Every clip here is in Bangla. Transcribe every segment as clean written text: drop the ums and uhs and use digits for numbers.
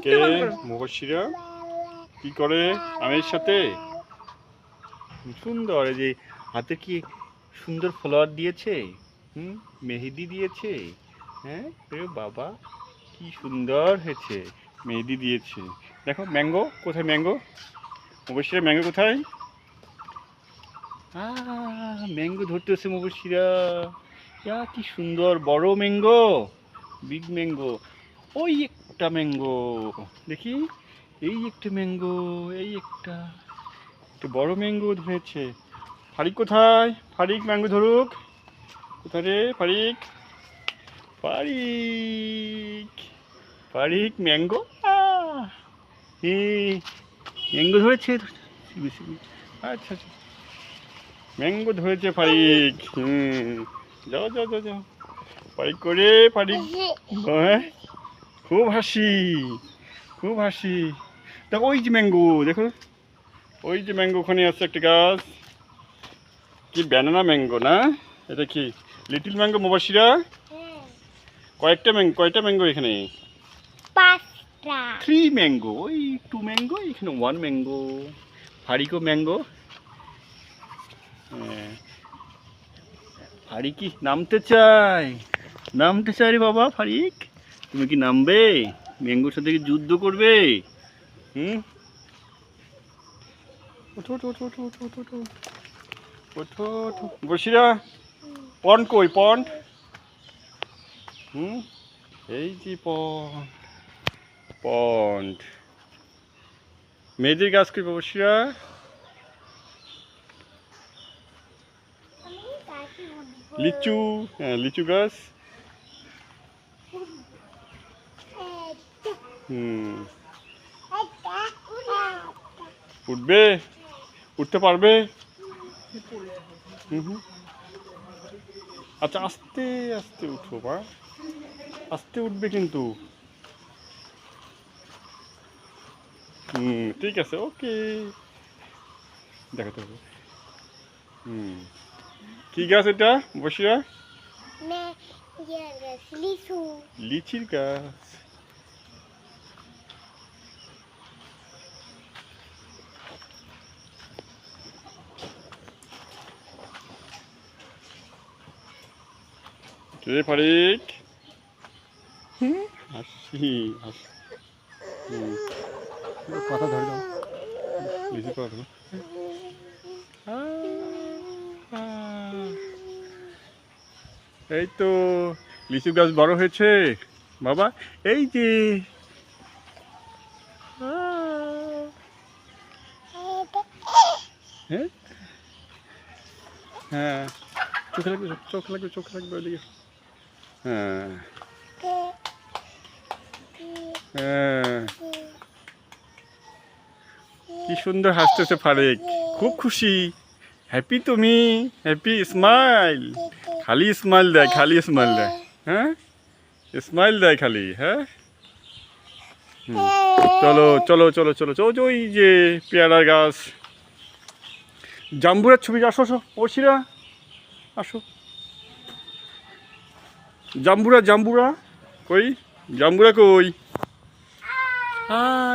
কে মুবাশশিরা কি করে আমের সাথে? সুন্দর, এই যে হাতে কি সুন্দর ফ্লাওয়ার দিয়েছে, মেহেদি দিয়েছে। হ্যাঁ বাবা, কি সুন্দর হয়েছে, মেহেদি দিয়েছে। দেখো ম্যাঙ্গো কোথায়, ম্যাঙ্গো মুবাশশিরা, ম্যাঙ্গো কোথায়? ম্যাঙ্গো ধরতেছে মুবাশশিরা। কি সুন্দর বড় ম্যাঙ্গো, বিগ ম্যাঙ্গো। ওই একটা ম্যাঙ্গো দেখি, এই একটা ম্যাঙ্গো, এই একটা বড় ম্যাঙ্গো ধরেছে। ফারিক কোথায়? ফারিক ম্যাঙ্গো ধরুক। কোথায় রে ফারিক? ফারিক, ফারিক ম্যাঙ্গো, ম্যাঙ্গো ধরেছে। আচ্ছা আচ্ছা, ম্যাঙ্গো ধরেছে ফারিক। যাও যাও যাও যাও, ফারিক করে ফারিক। হ্যাঁ, খুব হাসি, খুব হাসি। দেখো ওই যে ম্যাঙ্গো, দেখো ওই যে ম্যাঙ্গো, ওখানে আছে একটা গাছ। কি ব্যানানা ম্যাঙ্গো না? এটা কি লিটল ম্যাঙ্গো মুবাশশিরা? কয়েকটা ম্যাঙ্গো, কয়টা ম্যাঙ্গো এখানে? 5টা। 3 ম্যাঙ্গো, ওই 2 ম্যাঙ্গো, এখানে 1 ম্যাঙ্গো। ফারিকও ম্যাঙ্গো। ফারিক কি নামতে চায়, নামতে চায় রে বাবা। ফারিক তুমি কি নামবে? ম্যাঙ্গোর সাথে কি যুদ্ধ করবে? ওঠো ওঠো ওঠো ওঠো ওঠো ওঠো ওঠো ওঠো ওঠো। মুবাশশিরা পন্ড কই, পন্ড? এই যে পন্ড, পন্ড। মেয়েদের গাছ কই মুবাশশিরা? লিচু, হ্যাঁ লিচু গাছ। উঠবে, উঠতে পারবে? আচ্ছা আস্তে আস্তে উঠো মা, আস্তে উঠবে কিন্তু। ঠিক আছে, ওকে। দেখো তো, কি গাছ এটা মুবাশশিরা? লিচু, লিচির গাছ। কে ফারিক? হাসি হাসি। কথা ধরে দাও, লিচু কথা। এই তো লিচু গাছ বড় হয়েছে বাবা, এই যে। হ্যাঁ হ্যাঁ, চোখে লাগবে, চোখে লাগবে, চোখে লাগবে ওইদিকে। হ্যাঁ হ্যাঁ, কি সুন্দর হাসতেছে ফারিক, খুব খুশি, হ্যাপি। তুমি হ্যাপি, স্মাইল, খালি স্মাইল দেয়, খালি স্মাইল দেয়। হ্যাঁ স্মাইল দেয় খালি। হ্যাঁ চলো চলো চলো চলো চলো, ওই যে পেয়ারার গাছ। জাম্বুরার ছবি, আসো আসো মুবাশশিরা, আসো। জাম্বুরা, জাম্বুরা কই, জাম্বুরা কই?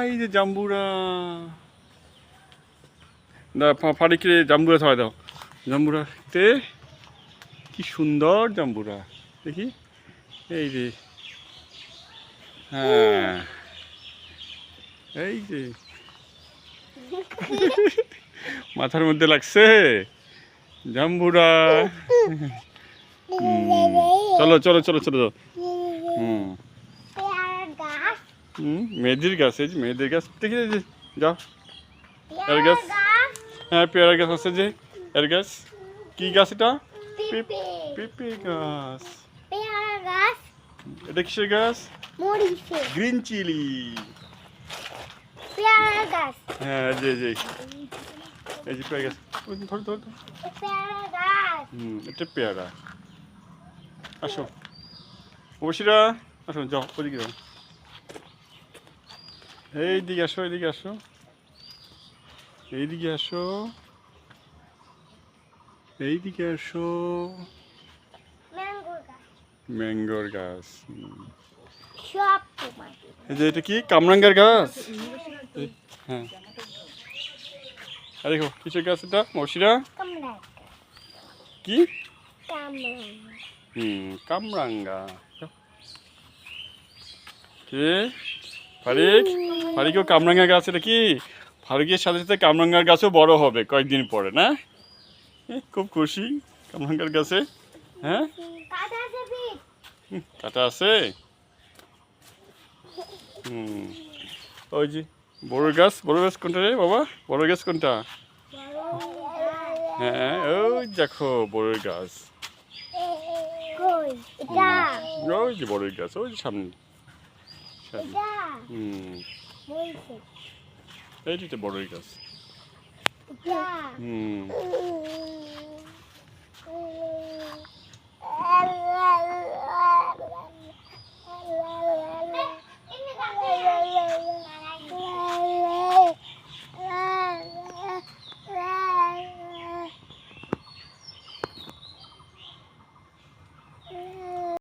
এই যে জাম্বুরা। না ফারিকরে জাম্বুরা খাওয়াই দাও। জাম্বুরাতে কি সুন্দর জাম্বুরা, দেখি এই যে। হ্যাঁ এই যে মাথার মধ্যে লাগছে জাম্বুরা। চলো চলো চলো চলো। মেহেদির গাছ, এই যে মেহেদির গাছ দেখি, যাও। এর গাছ, হ্যাঁ পেয়ারা গাছ আছে যে। এর গাছ কি গাছ এটা? পেঁপে গাছ। এটা কিসের গাছ? Green chilli. হ্যাঁ যে যে, এই যে পেয়ারা গাছ, ধর ধর। এটা পেয়ারা। আসো মুবাশশিরা, আসো, যাও ওদিকে যাও। এইদিকে আসো, এইদিকে আসো, এইদিকে আসো, এইদিকে আসো। ম্যাঙ্গোর গাছ। সব তোমার। এই যে এটা কি কামরাঙ্গার গাছ? হ্যাঁ। আর দেখো কিসের গাছ এটা মৌসিরা? কামড়া কি? কামড়া কামরাঙ্গা। কে? ফারিক? ফারিকও কামরাঙ্গা গাছ এটা কি? ফারিকের সাথে সাথে কামরাঙ্গার গাছও বড় হবে কয়েকদিন পরে না? খুব খুশি কামরাঙ্গার গাছে। হ্যাঁ কাটা যাবি কাটা আছে। ওই যে বড় গাছ কোনটা রে বাবা? বড় গাছ কোনটা? হ্যাঁ ওই দেখো বড় গাছ। কই এটা ওই যে বড় গাছ ওই যে সামনে। এটা বলছে এইটা বড় গাছ। এটা